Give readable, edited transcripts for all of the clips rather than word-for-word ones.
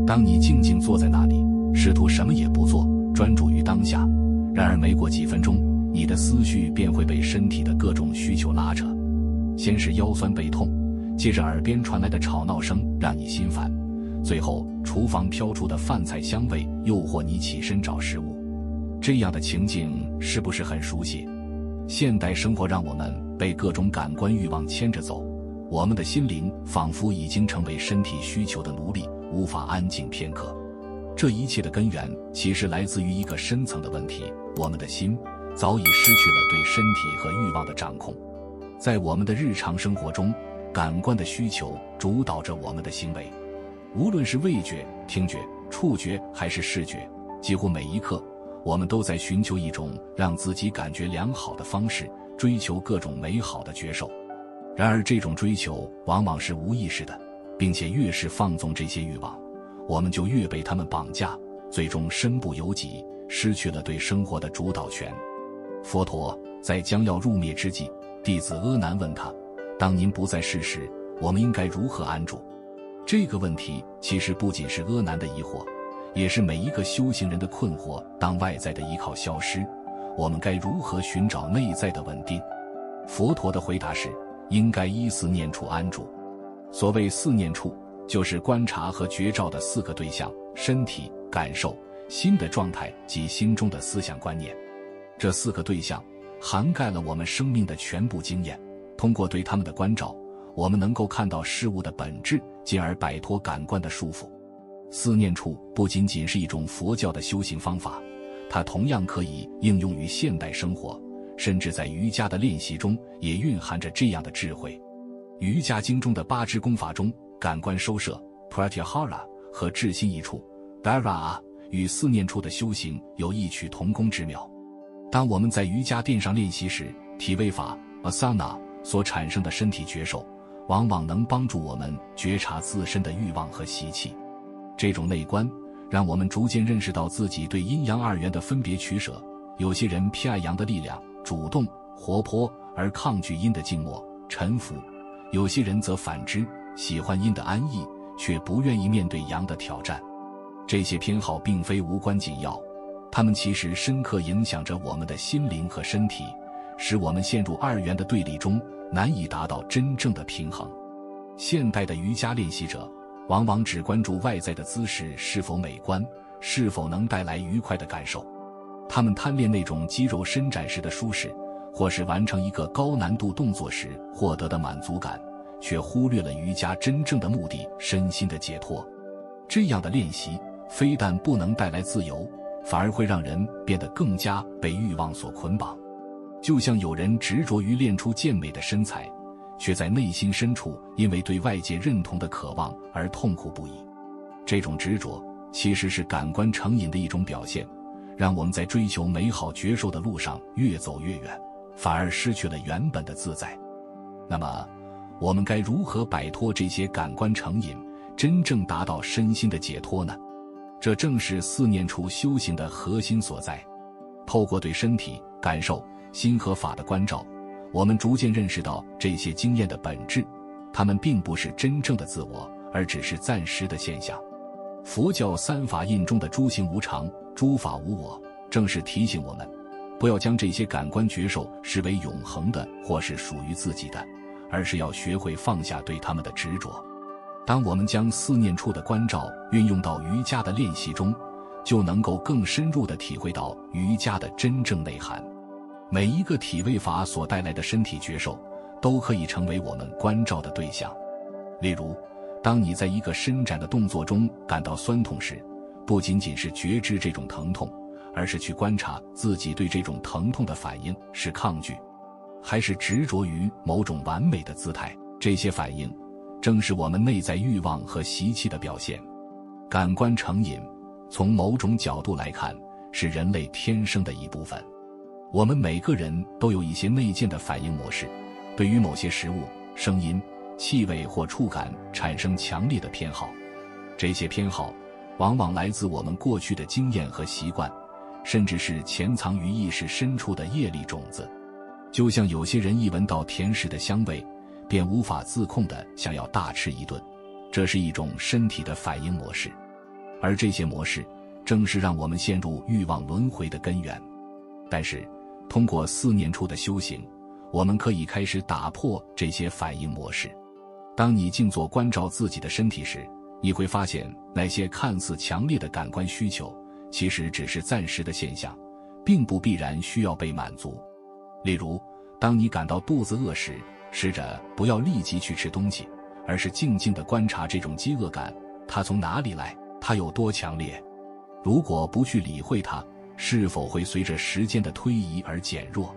当你静静坐在那里，试图什么也不做，专注于当下，然而没过几分钟，你的思绪便会被身体的各种需求拉扯。先是腰酸背痛，接着耳边传来的吵闹声让你心烦，最后厨房飘出的饭菜香味诱惑你起身找食物。这样的情境是不是很熟悉？现代生活让我们被各种感官欲望牵着走，我们的心灵仿佛已经成为身体需求的奴隶，无法安静片刻。这一切的根源其实来自于一个深层的问题，我们的心早已失去了对身体和欲望的掌控。在我们的日常生活中，感官的需求主导着我们的行为，无论是味觉、听觉、触觉还是视觉，几乎每一刻我们都在寻求一种让自己感觉良好的方式，追求各种美好的觉受。然而这种追求往往是无意识的，并且越是放纵这些欲望，我们就越被他们绑架，最终身不由己，失去了对生活的主导权。佛陀在将要入灭之际，弟子阿难问他，当您不在世时，我们应该如何安住？这个问题其实不仅是阿难的疑惑，也是每一个修行人的困惑。当外在的依靠消失，我们该如何寻找内在的稳定？佛陀的回答是，应该依四念处安住。所谓四念处，就是观察和觉照的四个对象：身体、感受、心的状态及心中的思想观念。这四个对象涵盖了我们生命的全部经验，通过对他们的关照，我们能够看到事物的本质，进而摆脱感官的束缚。四念处不仅仅是一种佛教的修行方法，它同样可以应用于现代生活，甚至在瑜伽的练习中也蕴含着这样的智慧。瑜伽经中的八支功法中，感官收摄 pratyahara 和至心一处 dharana 与四念处的修行有异曲同工之妙。当我们在瑜伽垫上练习时，体位法 asana 所产生的身体觉受，往往能帮助我们觉察自身的欲望和习气。这种内观让我们逐渐认识到自己对阴阳二元的分别取舍。有些人偏爱阳的力量，主动活泼，而抗拒阴的静默沉浮；有些人则反之，喜欢阴的安逸，却不愿意面对阳的挑战。这些偏好并非无关紧要，它们其实深刻影响着我们的心灵和身体，使我们陷入二元的对立中，难以达到真正的平衡。现代的瑜伽练习者往往只关注外在的姿势是否美观，是否能带来愉快的感受。他们贪恋那种肌肉伸展时的舒适，或是完成一个高难度动作时获得的满足感，却忽略了瑜伽真正的目的——身心的解脱。这样的练习非但不能带来自由，反而会让人变得更加被欲望所捆绑。就像有人执着于练出健美的身材，却在内心深处因为对外界认同的渴望而痛苦不已。这种执着其实是感官成瘾的一种表现，让我们在追求美好觉受的路上越走越远，反而失去了原本的自在。那么我们该如何摆脱这些感官成瘾，真正达到身心的解脱呢？这正是四念处修行的核心所在。透过对身体、感受、心和法的关照，我们逐渐认识到这些经验的本质，它们并不是真正的自我，而只是暂时的现象。佛教三法印中的诸行无常、诸法无我，正是提醒我们，不要将这些感官觉受视为永恒的或是属于自己的，而是要学会放下对他们的执着。当我们将四念处的关照运用到瑜伽的练习中，就能够更深入地体会到瑜伽的真正内涵。每一个体位法所带来的身体觉受，都可以成为我们关照的对象。例如，当你在一个伸展的动作中感到酸痛时，不仅仅是觉知这种疼痛，而是去观察自己对这种疼痛的反应是抗拒，还是执着于某种完美的姿态。这些反应正是我们内在欲望和习气的表现。感官成瘾，从某种角度来看，是人类天生的一部分。我们每个人都有一些内建的反应模式，对于某些食物、声音、气味或触感产生强烈的偏好。这些偏好往往来自我们过去的经验和习惯，甚至是潜藏于意识深处的业力种子。就像有些人一闻到甜食的香味，便无法自控地想要大吃一顿，这是一种身体的反应模式。而这些模式正是让我们陷入欲望轮回的根源。但是通过4年处的修行，我们可以开始打破这些反应模式。当你静坐关照自己的身体时，你会发现那些看似强烈的感官需求其实只是暂时的现象，并不必然需要被满足。例如，当你感到肚子饿时，试着不要立即去吃东西，而是静静地观察这种饥饿感，它从哪里来，它有多强烈。如果不去理会它，是否会随着时间的推移而减弱。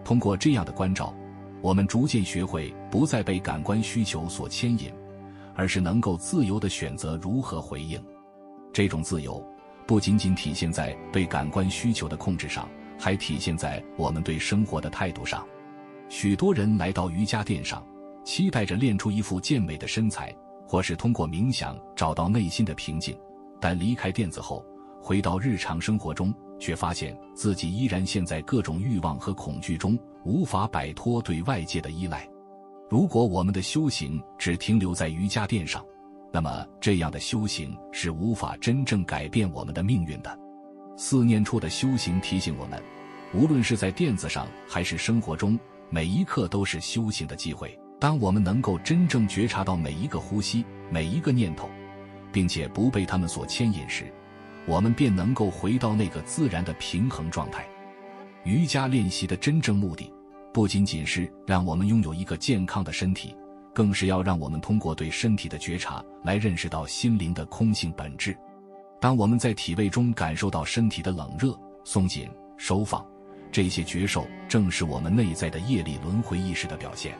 通过这样的关照，我们逐渐学会不再被感官需求所牵引，而是能够自由地选择如何回应。这种自由不仅仅体现在对感官需求的控制上，还体现在我们对生活的态度上。许多人来到瑜伽垫上，期待着练出一副健美的身材，或是通过冥想找到内心的平静，但离开垫子后，回到日常生活中，却发现自己依然陷在各种欲望和恐惧中，无法摆脱对外界的依赖。如果我们的修行只停留在瑜伽垫上，那么这样的修行是无法真正改变我们的命运的。4念处的修行提醒我们，无论是在垫子上还是生活中，每一刻都是修行的机会。当我们能够真正觉察到每一个呼吸，每一个念头，并且不被他们所牵引时，我们便能够回到那个自然的平衡状态。瑜伽练习的真正目的，不仅仅是让我们拥有一个健康的身体，更是要让我们通过对身体的觉察来认识到心灵的空性本质。当我们在体位中感受到身体的冷热、松紧、收放，这些觉受正是我们内在的业力轮回意识的表现。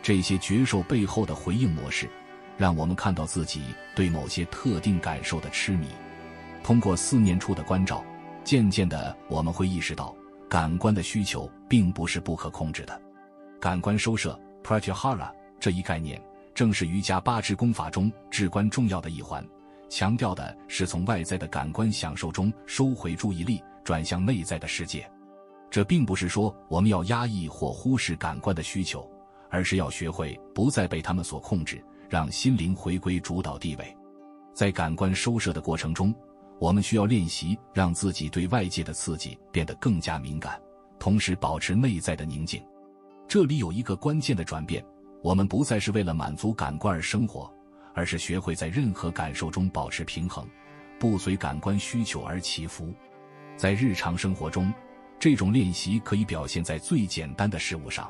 这些觉受背后的回应模式，让我们看到自己对某些特定感受的痴迷。通过4念处的关照，渐渐的我们会意识到，感官的需求并不是不可控制的。感官收摄 pratyahara 这一概念，正是瑜伽8支功法中至关重要的一环，强调的是从外在的感官享受中收回注意力，转向内在的世界。这并不是说我们要压抑或忽视感官的需求，而是要学会不再被他们所控制，让心灵回归主导地位。在感官收摄的过程中，我们需要练习让自己对外界的刺激变得更加敏感，同时保持内在的宁静。这里有一个关键的转变，我们不再是为了满足感官而生活，而是学会在任何感受中保持平衡，不随感官需求而起伏。在日常生活中，这种练习可以表现在最简单的事物上。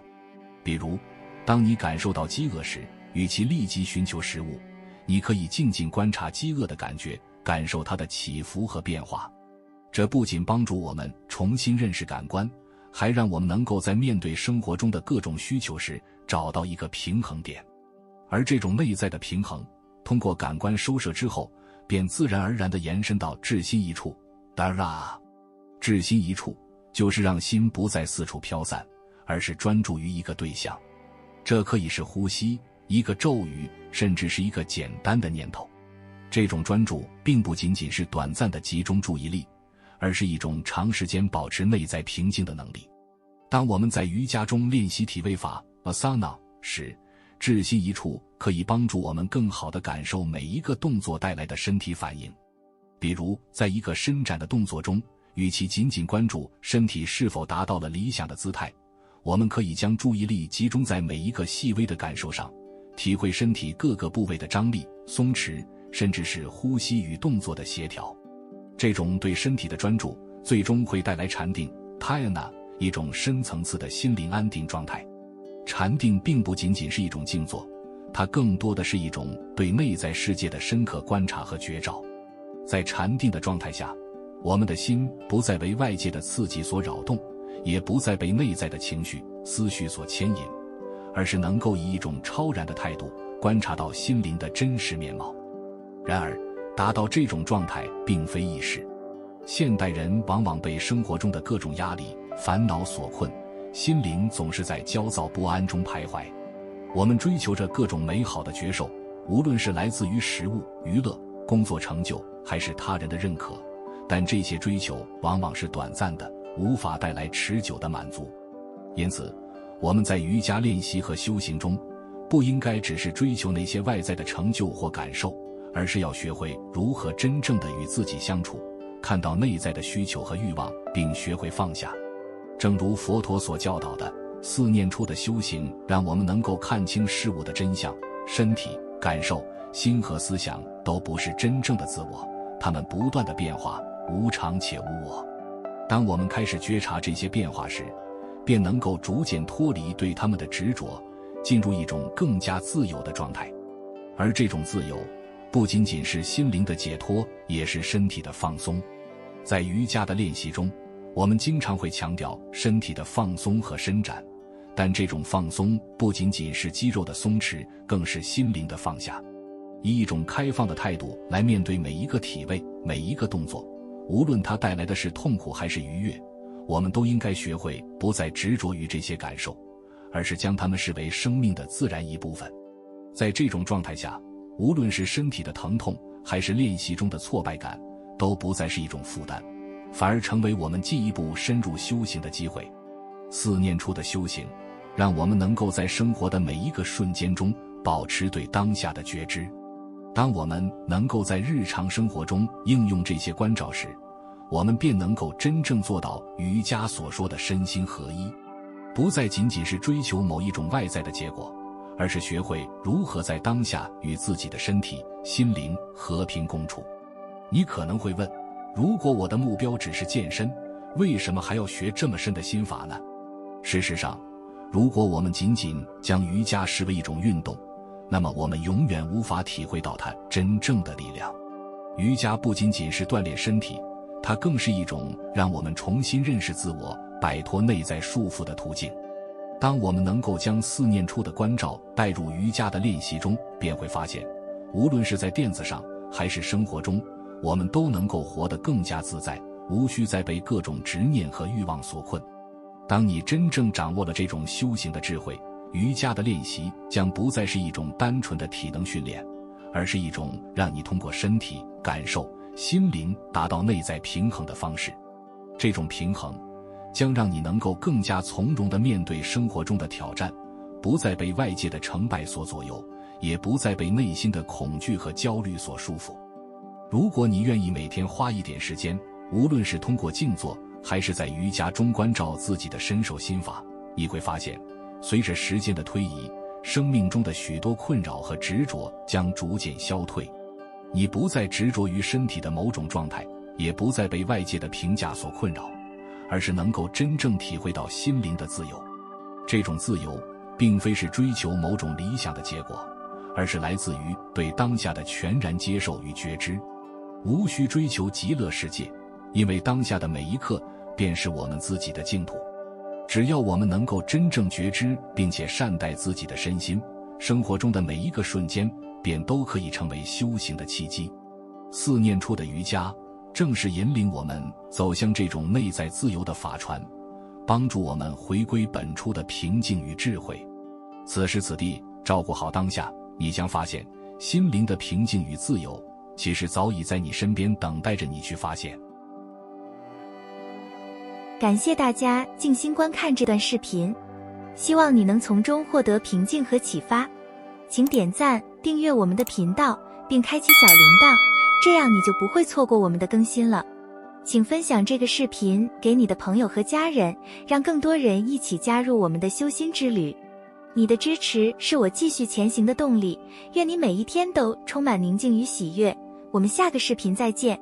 比如，当你感受到饥饿时，与其立即寻求食物，你可以静静观察饥饿的感觉，感受它的起伏和变化。这不仅帮助我们重新认识感官，还让我们能够在面对生活中的各种需求时找到一个平衡点。而这种内在的平衡，通过感官收摄之后，便自然而然地延伸到至心一处 Dara。 至心一处就是让心不再四处飘散，而是专注于一个对象。这可以是呼吸，一个咒语，甚至是一个简单的念头。这种专注并不仅仅是短暂的集中注意力，而是一种长时间保持内在平静的能力。当我们在瑜伽中练习体位法 Asana 时，至心一处可以帮助我们更好地感受每一个动作带来的身体反应。比如，在一个伸展的动作中，与其仅仅关注身体是否达到了理想的姿态，我们可以将注意力集中在每一个细微的感受上，体会身体各个部位的张力、松弛，甚至是呼吸与动作的协调。这种对身体的专注，最终会带来禅定 Dhyana， 一种深层次的心灵安定状态。禅定并不仅仅是一种静坐，它更多的是一种对内在世界的深刻观察和觉照。在禅定的状态下，我们的心不再为外界的刺激所扰动，也不再被内在的情绪、思绪所牵引，而是能够以一种超然的态度观察到心灵的真实面貌。然而，达到这种状态并非易事。现代人往往被生活中的各种压力、烦恼所困，心灵总是在焦躁不安中徘徊。我们追求着各种美好的觉受，无论是来自于食物、娱乐、工作成就，还是他人的认可，但这些追求往往是短暂的，无法带来持久的满足。因此，我们在瑜伽练习和修行中，不应该只是追求那些外在的成就或感受，而是要学会如何真正的与自己相处，看到内在的需求和欲望，并学会放下。正如佛陀所教导的，四念处的修行让我们能够看清事物的真相，身体、感受、心和思想都不是真正的自我，它们不断的变化，无常且无我。当我们开始觉察这些变化时，便能够逐渐脱离对它们的执着，进入一种更加自由的状态。而这种自由不仅仅是心灵的解脱，也是身体的放松。在瑜伽的练习中，我们经常会强调身体的放松和伸展，但这种放松不仅仅是肌肉的松弛，更是心灵的放下。以一种开放的态度来面对每一个体位，每一个动作，无论它带来的是痛苦还是愉悦，我们都应该学会不再执着于这些感受，而是将它们视为生命的自然一部分。在这种状态下，无论是身体的疼痛，还是练习中的挫败感，都不再是一种负担，反而成为我们进一步深入修行的机会。四念处的修行，让我们能够在生活的每一个瞬间中保持对当下的觉知。当我们能够在日常生活中应用这些关照时，我们便能够真正做到瑜伽所说的身心合一，不再仅仅是追求某一种外在的结果，而是学会如何在当下与自己的身体、心灵和平共处。你可能会问，如果我的目标只是健身，为什么还要学这么深的心法呢？事实上，如果我们仅仅将瑜伽视为一种运动，那么我们永远无法体会到它真正的力量。瑜伽不仅仅是锻炼身体，它更是一种让我们重新认识自我、摆脱内在束缚的途径。当我们能够将四念处的关照带入瑜伽的练习中，便会发现，无论是在垫子上还是生活中，我们都能够活得更加自在，无需再被各种执念和欲望所困。当你真正掌握了这种修行的智慧，瑜伽的练习将不再是一种单纯的体能训练，而是一种让你通过身体、感受、心灵达到内在平衡的方式。这种平衡将让你能够更加从容地面对生活中的挑战，不再被外界的成败所左右，也不再被内心的恐惧和焦虑所束缚。如果你愿意每天花一点时间，无论是通过静坐，还是在瑜伽中关照自己的身受心法，你会发现，随着时间的推移，生命中的许多困扰和执着将逐渐消退。你不再执着于身体的某种状态，也不再被外界的评价所困扰，而是能够真正体会到心灵的自由。这种自由并非是追求某种理想的结果，而是来自于对当下的全然接受与觉知。无需追求极乐世界，因为当下的每一刻便是我们自己的净土。只要我们能够真正觉知并且善待自己的身心，生活中的每一个瞬间便都可以成为修行的契机。四念处的瑜伽正是引领我们走向这种内在自由的法船，帮助我们回归本初的平静与智慧。此时此地，照顾好当下，你将发现心灵的平静与自由其实早已在你身边等待着你去发现。感谢大家静心观看这段视频，希望你能从中获得平静和启发。请点赞、订阅我们的频道，并开启小铃铛，这样你就不会错过我们的更新了。请分享这个视频给你的朋友和家人，让更多人一起加入我们的修心之旅。你的支持是我继续前行的动力，愿你每一天都充满宁静与喜悦。我们下个视频再见。